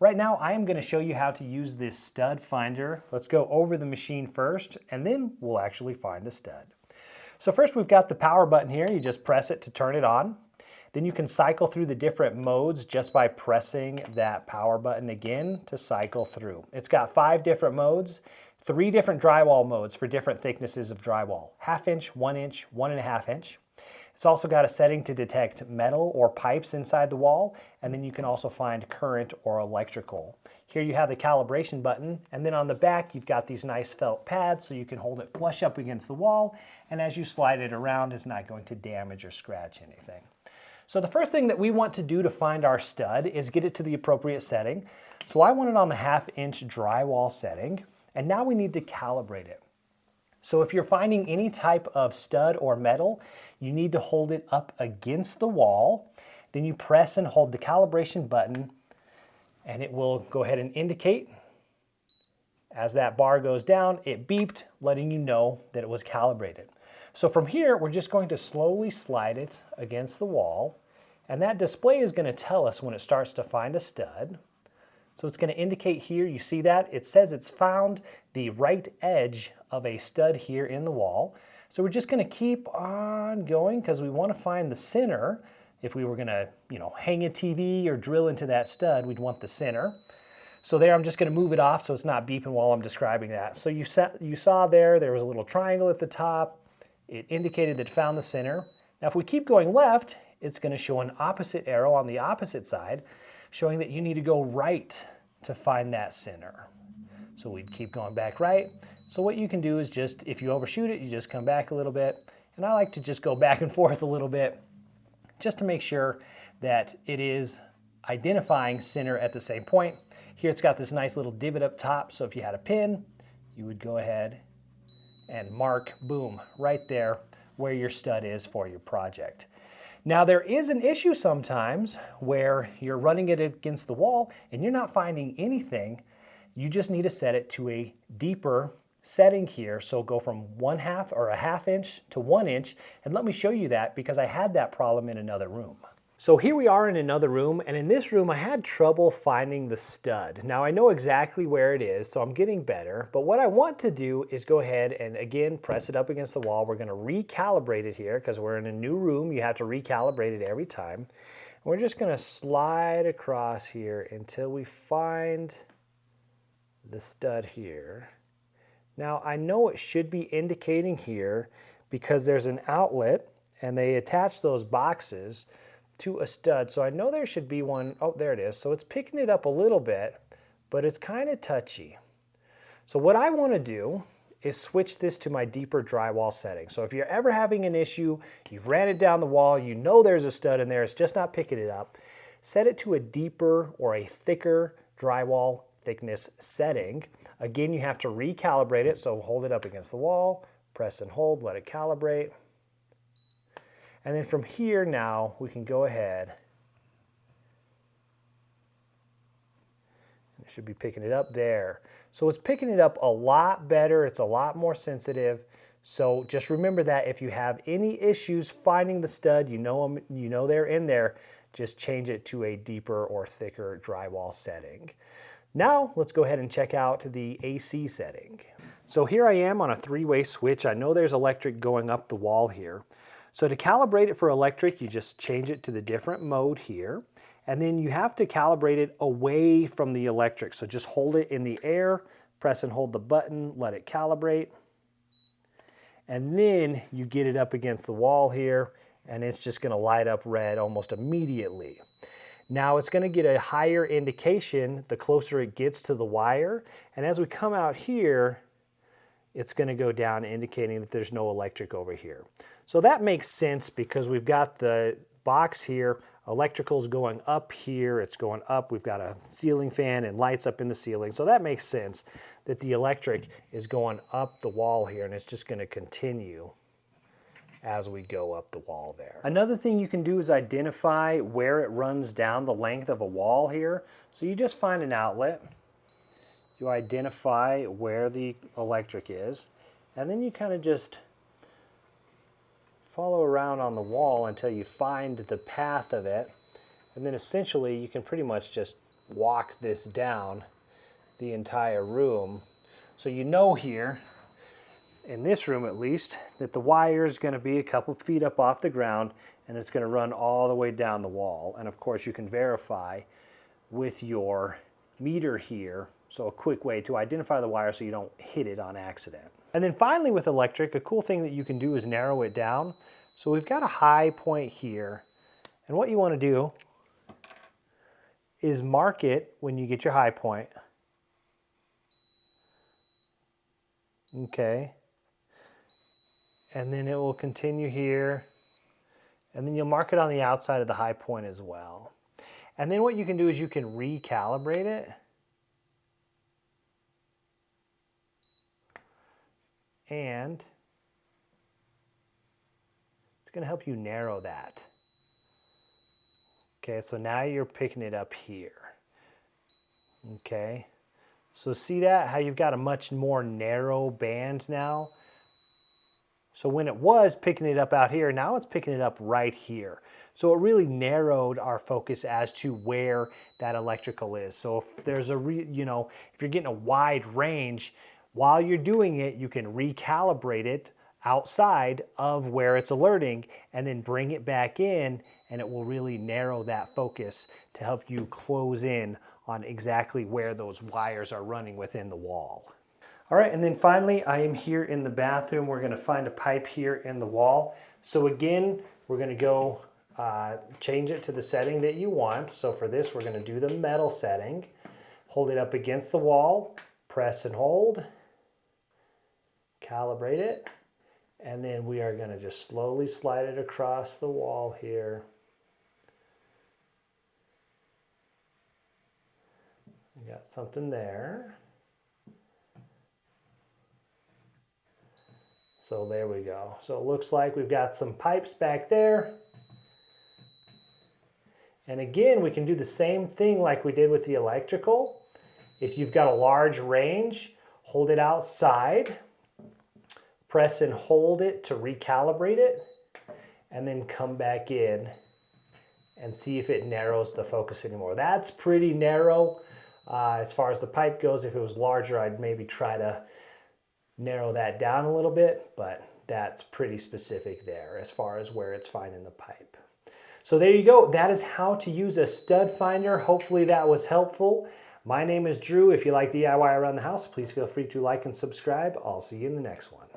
Right now, I am going to show you how to use this stud finder. Let's go over the machine first, and then we'll actually find the stud. So first we've got the power button here. You just press it to turn it on. Then you can cycle through the different modes just by pressing that power button again to cycle through. It's got 5 different modes, 3 different drywall modes for different thicknesses of drywall: 1/2 inch, 1 inch, 1.5 inch. It's also got a setting to detect metal or pipes inside the wall, and then you can also find current or electrical. Here you have the calibration button, and then on the back you've got these nice felt pads so you can hold it flush up against the wall, and as you slide it around, it's not going to damage or scratch anything. So the first thing that we want to do to find our stud is get it to the appropriate setting. So I want it on the 1/2 inch drywall setting, and now we need to calibrate it. So if you're finding any type of stud or metal, you need to hold it up against the wall. Then you press and hold the calibration button, and it will go ahead and indicate. As that bar goes down, it beeped, letting you know that it was calibrated. So from here, we're just going to slowly slide it against the wall, and that display is going to tell us when it starts to find a stud. So it's going to indicate here, you see that? It says it's found the right edge of a stud here in the wall. So we're just going to keep on going because we want to find the center. If we were going to, hang a TV or drill into that stud, we'd want the center. So there, I'm just going to move it off so it's not beeping while I'm describing that. So you saw there was a little triangle at the top. It indicated that it found the center. Now if we keep going left, it's going to show an opposite arrow on the opposite side, showing that you need to go right to find that center. So we'd keep going back right. So what you can do is just, if you overshoot it, you just come back a little bit. And I like to just go back and forth a little bit just to make sure that it is identifying center at the same point. Here it's got this nice little divot up top, so if you had a pin, you would go ahead and mark, boom, right there where your stud is for your project. Now there is an issue sometimes where you're running it against the wall and you're not finding anything. You just need to set it to a deeper setting here. So go from 1/2 or 1/2 inch to 1 inch, and let me show you that because I had that problem in another room. So here we are in another room, and in this room I had trouble finding the stud. Now I know exactly where it is, so I'm getting better, but what I want to do is go ahead and again press it up against the wall. We're going to recalibrate it here because we're in a new room. You have to recalibrate it every time. And we're just going to slide across here until we find the stud here. Now I know it should be indicating here because there's an outlet and they attach those boxes to a stud. So I know there should be one. Oh, there it is. So it's picking it up a little bit, but it's kind of touchy. So what I want to do is switch this to my deeper drywall setting. So if you're ever having an issue, you've ran it down the wall, you know there's a stud in there, it's just not picking it up, set it to a deeper or a thicker drywall thickness setting. Again, you have to recalibrate it. So hold it up against the wall, press and hold, let it calibrate. And then from here now, we can go ahead. It should be picking it up there. So it's picking it up a lot better. It's a lot more sensitive. So just remember that if you have any issues finding the stud, you know they're in there, just change it to a deeper or thicker drywall setting. Now let's go ahead and check out the AC setting. So here I am on a 3-way switch. I know there's electric going up the wall here. So to calibrate it for electric, you just change it to the different mode here. And then you have to calibrate it away from the electric. So just hold it in the air, press and hold the button, let it calibrate. And then you get it up against the wall here, and it's just going to light up red almost immediately. Now it's going to get a higher indication the closer it gets to the wire. And as we come out here, it's going to go down, indicating that there's no electric over here. So that makes sense because we've got the box here, electrical's going up here, it's going up, we've got a ceiling fan and lights up in the ceiling. So that makes sense that the electric is going up the wall here, and it's just going to continue as we go up the wall there. Another thing you can do is identify where it runs down the length of a wall here. So you just find an outlet, you identify where the electric is, and then you kind of just follow around on the wall until you find the path of it, and then essentially you can pretty much just walk this down the entire room. So you know here, in this room at least, that the wire is going to be a couple feet up off the ground and it's going to run all the way down the wall. And of course you can verify with your meter here. So a quick way to identify the wire so you don't hit it on accident. And then finally with electric, a cool thing that you can do is narrow it down. So we've got a high point here. And what you want to do is mark it when you get your high point. Okay. And then it will continue here. And then you'll mark it on the outside of the high point as well. And then what you can do is you can recalibrate it. And it's going to help you narrow that. Okay, so now you're picking it up here. Okay, so see that? How you've got a much more narrow band now? So when it was picking it up out here, now it's picking it up right here. So it really narrowed our focus as to where that electrical is. So if there's if you're getting a wide range, while you're doing it, you can recalibrate it outside of where it's alerting and then bring it back in, and it will really narrow that focus to help you close in on exactly where those wires are running within the wall. All right, and then finally, I am here in the bathroom. We're going to find a pipe here in the wall. So again, we're going to go change it to the setting that you want. So for this, we're going to do the metal setting. Hold it up against the wall, press and hold, calibrate it, and then we are going to just slowly slide it across the wall here. We got something there. So there we go. So it looks like we've got some pipes back there. And again, we can do the same thing like we did with the electrical. If you've got a large range, hold it outside, press and hold it to recalibrate it, and then come back in and see if it narrows the focus anymore. That's pretty narrow as far as the pipe goes. If it was larger, I'd maybe try to narrow that down a little bit, but that's pretty specific there as far as where it's finding the pipe. So there you go. That is how to use a stud finder. Hopefully that was helpful. My name is Drew. If you like DIY around the house, please feel free to like and subscribe. I'll see you in the next one.